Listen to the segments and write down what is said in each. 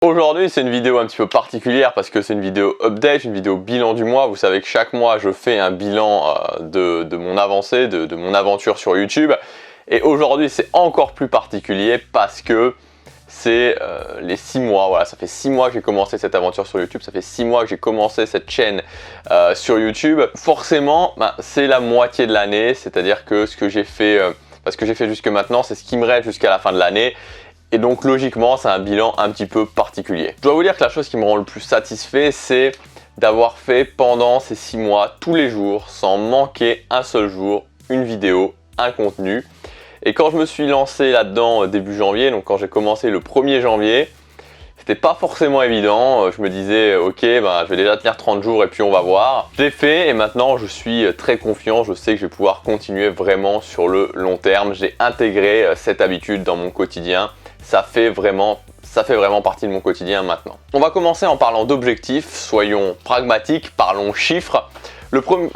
Aujourd'hui, c'est une vidéo un petit peu particulière parce que c'est une vidéo update, une vidéo bilan du mois. Vous savez que chaque mois, je fais un bilan de mon avancée, de mon aventure sur YouTube. Et aujourd'hui, c'est encore plus particulier parce que c'est les 6 mois. Voilà, ça fait 6 mois que j'ai commencé cette aventure sur YouTube. Ça fait 6 mois que j'ai commencé cette chaîne sur YouTube. Forcément, c'est la moitié de l'année. C'est-à-dire que ce que j'ai fait, jusque maintenant, c'est ce qui me reste jusqu'à la fin de l'année. Et donc logiquement, c'est un bilan un petit peu particulier. Je dois vous dire que la chose qui me rend le plus satisfait, c'est d'avoir fait pendant ces 6 mois, tous les jours, sans manquer un seul jour, une vidéo, un contenu. Et quand je me suis lancé là-dedans début janvier, donc quand j'ai commencé le 1er janvier, c'était pas forcément évident. Je me disais, ok, je vais déjà tenir 30 jours et puis on va voir. Je l'ai fait et maintenant je suis très confiant. Je sais que je vais pouvoir continuer vraiment sur le long terme. J'ai intégré cette habitude dans mon quotidien. Ça fait vraiment partie de mon quotidien maintenant. On va commencer en parlant d'objectifs, soyons pragmatiques, parlons chiffres.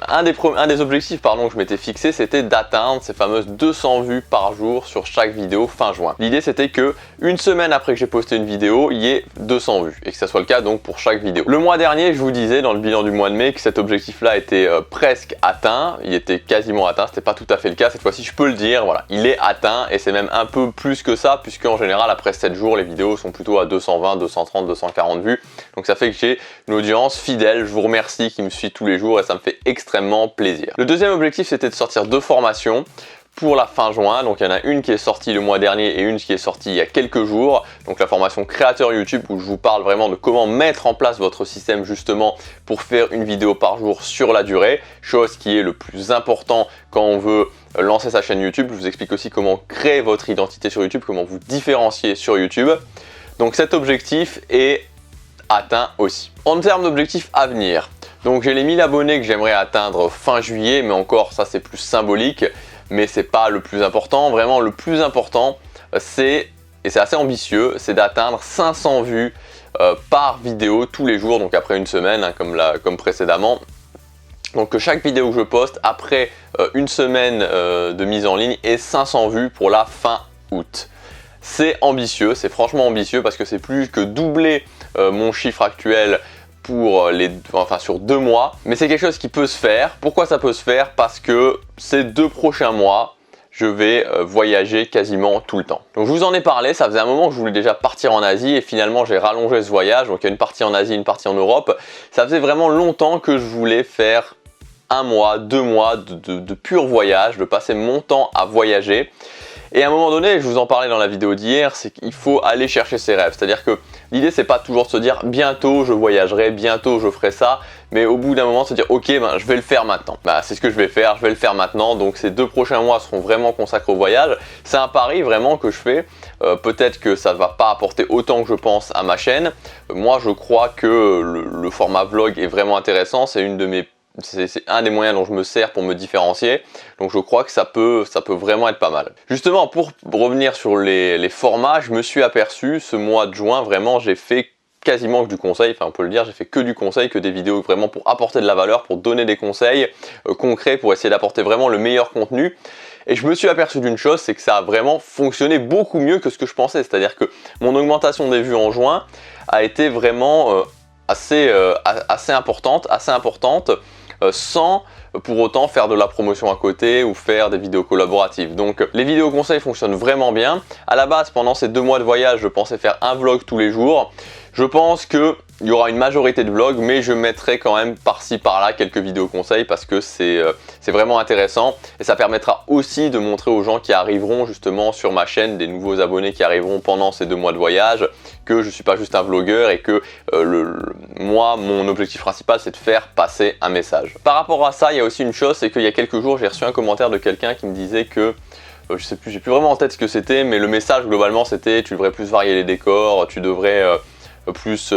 Un des objectifs que je m'étais fixé, c'était d'atteindre ces fameuses 200 vues par jour sur chaque vidéo fin juin. L'idée c'était que une semaine après que j'ai posté une vidéo, il y ait 200 vues et que ça soit le cas donc pour chaque vidéo. Le mois dernier, je vous disais dans le bilan du mois de mai que cet objectif-là était presque atteint. Il était quasiment atteint, c'était pas tout à fait le cas. Cette fois-ci, je peux le dire, voilà, il est atteint et c'est même un peu plus que ça puisque en général, après 7 jours, les vidéos sont plutôt à 220, 230, 240 vues. Donc ça fait que j'ai une audience fidèle. Je vous remercie qui me suit tous les jours et ça me fait extrêmement plaisir. Le deuxième objectif, c'était de sortir 2 formations pour la fin juin. Donc il y en a une qui est sortie le mois dernier et une qui est sortie il y a quelques jours. Donc la formation créateur YouTube où je vous parle vraiment de comment mettre en place votre système justement pour faire une vidéo par jour sur la durée. Chose qui est le plus important quand on veut lancer sa chaîne YouTube. Je vous explique aussi comment créer votre identité sur YouTube, comment vous différencier sur YouTube. Donc cet objectif est atteint aussi. En termes d'objectifs à venir, donc j'ai les 1000 abonnés que j'aimerais atteindre fin juillet, mais encore ça c'est plus symbolique, mais c'est pas le plus important. Vraiment le plus important c'est, et c'est assez ambitieux, c'est d'atteindre 500 vues par vidéo tous les jours, donc après une semaine comme précédemment. Donc que chaque vidéo que je poste après une semaine de mise en ligne ait 500 vues pour la fin août. C'est ambitieux, c'est franchement ambitieux parce que c'est plus que doubler mon chiffre actuel sur 2 mois, mais c'est quelque chose qui peut se faire. Pourquoi ça peut se faire? Parce que ces 2 prochains mois, je vais voyager quasiment tout le temps. Donc je vous en ai parlé, ça faisait un moment que je voulais déjà partir en Asie et finalement j'ai rallongé ce voyage. Donc il y a une partie en Asie, une partie en Europe. Ça faisait vraiment longtemps que je voulais faire 1 mois, 2 mois de pur voyage, de passer mon temps à voyager. Et à un moment donné, je vous en parlais dans la vidéo d'hier, c'est qu'il faut aller chercher ses rêves. C'est-à-dire que l'idée, c'est pas toujours de se dire bientôt je voyagerai, bientôt je ferai ça, mais au bout d'un moment, se dire ok, je vais le faire maintenant. C'est ce que je vais faire, je vais le faire maintenant. Donc ces 2 prochains mois seront vraiment consacrés au voyage. C'est un pari vraiment que je fais. Peut-être que ça ne va pas apporter autant que je pense à ma chaîne. Moi, je crois que le format vlog est vraiment intéressant. C'est un des moyens dont je me sers pour me différencier, donc je crois que ça peut vraiment être pas mal. Justement, pour revenir sur les formats, je me suis aperçu ce mois de juin, vraiment j'ai fait quasiment que du conseil, enfin on peut le dire, j'ai fait que du conseil, que des vidéos vraiment pour apporter de la valeur, pour donner des conseils concrets, pour essayer d'apporter vraiment le meilleur contenu. Et je me suis aperçu d'une chose, c'est que ça a vraiment fonctionné beaucoup mieux que ce que je pensais, c'est-à-dire que mon augmentation des vues en juin a été vraiment assez importante, sans pour autant faire de la promotion à côté ou faire des vidéos collaboratives. Donc les vidéos conseils fonctionnent vraiment bien. À la base, pendant ces 2 mois de voyage, je pensais faire un vlog tous les jours. Je pense qu'il y aura une majorité de vlogs, mais je mettrai quand même par-ci par-là quelques vidéos conseils parce que c'est vraiment intéressant et ça permettra aussi de montrer aux gens qui arriveront justement sur ma chaîne, des nouveaux abonnés qui arriveront pendant ces 2 mois de voyage, que je ne suis pas juste un vlogueur et que moi, mon objectif principal, c'est de faire passer un message. Par rapport à ça, il y a aussi une chose, c'est qu'il y a quelques jours, j'ai reçu un commentaire de quelqu'un qui me disait que je sais plus, j'ai plus vraiment en tête ce que c'était, mais le message globalement c'était tu devrais plus varier les décors, tu devrais plus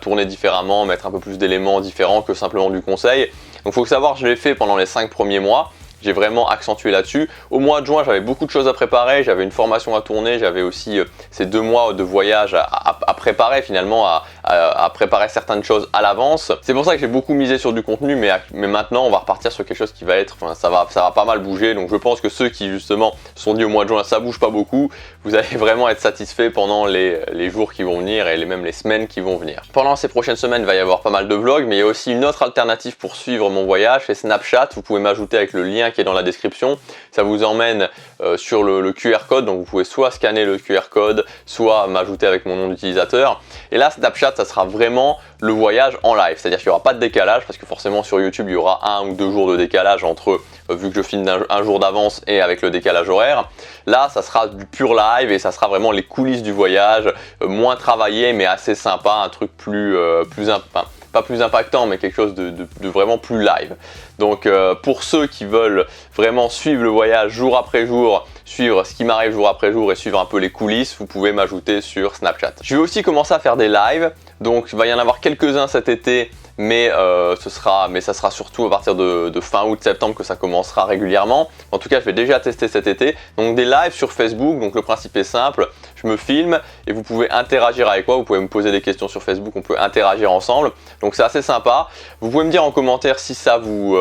tourner différemment, mettre un peu plus d'éléments différents que simplement du conseil. Donc il faut savoir, je l'ai fait pendant les 5 premiers mois. J'ai vraiment accentué là-dessus. Au mois de juin, j'avais beaucoup de choses à préparer, j'avais une formation à tourner, j'avais aussi ces 2 mois de voyage à préparer finalement, à préparer certaines choses à l'avance. C'est pour ça que j'ai beaucoup misé sur du contenu, mais maintenant on va repartir sur quelque chose qui va être, ça va pas mal bouger. Donc je pense que ceux qui justement se sont dit au mois de juin ça bouge pas beaucoup, vous allez vraiment être satisfait pendant les jours qui vont venir et même les semaines qui vont venir. Pendant ces prochaines semaines, il va y avoir pas mal de vlogs, mais il y a aussi une autre alternative pour suivre mon voyage, c'est Snapchat. Vous pouvez m'ajouter avec le lien qui est dans la description. Ça vous emmène sur le QR code, donc vous pouvez soit scanner le QR code, soit m'ajouter avec mon nom d'utilisateur. Et là, Snapchat, ça sera vraiment le voyage en live, c'est-à-dire qu'il n'y aura pas de décalage, parce que forcément sur YouTube, il y aura 1 ou 2 jours de décalage entre, vu que je filme un jour d'avance et avec le décalage horaire. Là, ça sera du pur live et ça sera vraiment les coulisses du voyage, moins travaillé mais assez sympa, un truc pas plus impactant, mais quelque chose de vraiment plus live. Donc pour ceux qui veulent vraiment suivre le voyage jour après jour, suivre ce qui m'arrive jour après jour et suivre un peu les coulisses, vous pouvez m'ajouter sur Snapchat. Je vais aussi commencer à faire des lives, donc il va y en avoir quelques-uns cet été, mais ça sera surtout à partir de fin août, septembre que ça commencera régulièrement. En tout cas, je vais déjà tester cet été. Donc des lives sur Facebook, donc le principe est simple, je me filme et vous pouvez interagir avec moi, vous pouvez me poser des questions sur Facebook, on peut interagir ensemble. Donc c'est assez sympa. Vous pouvez me dire en commentaire si ça vous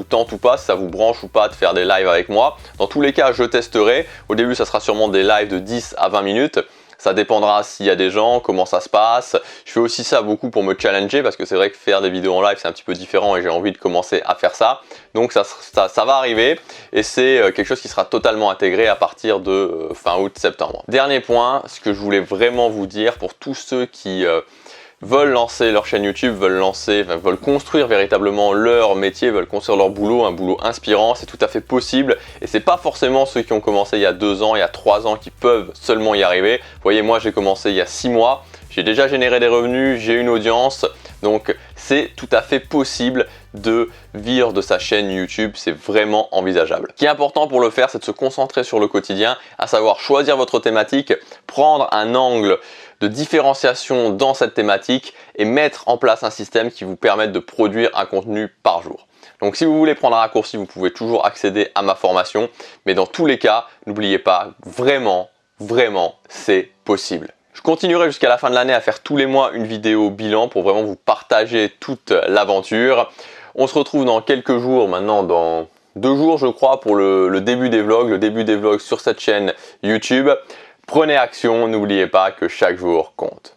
tente ou pas, si ça vous branche ou pas de faire des lives avec moi. Dans tous les cas, je testerai. Au début, ça sera sûrement des lives de 10 à 20 minutes. Ça dépendra s'il y a des gens, comment ça se passe. Je fais aussi ça beaucoup pour me challenger parce que c'est vrai que faire des vidéos en live c'est un petit peu différent et j'ai envie de commencer à faire ça. Donc ça va arriver et c'est quelque chose qui sera totalement intégré à partir de fin août, septembre. Dernier point, ce que je voulais vraiment vous dire pour tous ceux qui veulent lancer leur chaîne YouTube, veulent construire véritablement leur métier, veulent construire leur boulot, un boulot inspirant, c'est tout à fait possible et c'est pas forcément ceux qui ont commencé il y a 2 ans, il y a 3 ans qui peuvent seulement y arriver. Vous voyez, moi j'ai commencé il y a 6 mois, j'ai déjà généré des revenus, j'ai une audience, donc c'est tout à fait possible de vivre de sa chaîne YouTube, c'est vraiment envisageable. Ce qui est important pour le faire, c'est de se concentrer sur le quotidien, à savoir choisir votre thématique, prendre un angle de différenciation dans cette thématique et mettre en place un système qui vous permette de produire un contenu par jour. Donc si vous voulez prendre un raccourci, vous pouvez toujours accéder à ma formation, mais dans tous les cas, n'oubliez pas, vraiment, c'est possible. Je continuerai jusqu'à la fin de l'année à faire tous les mois une vidéo bilan pour vraiment vous partager toute l'aventure. On se retrouve dans quelques jours, maintenant dans 2 jours je crois, pour le début des vlogs sur cette chaîne YouTube. Prenez action, n'oubliez pas que chaque jour compte.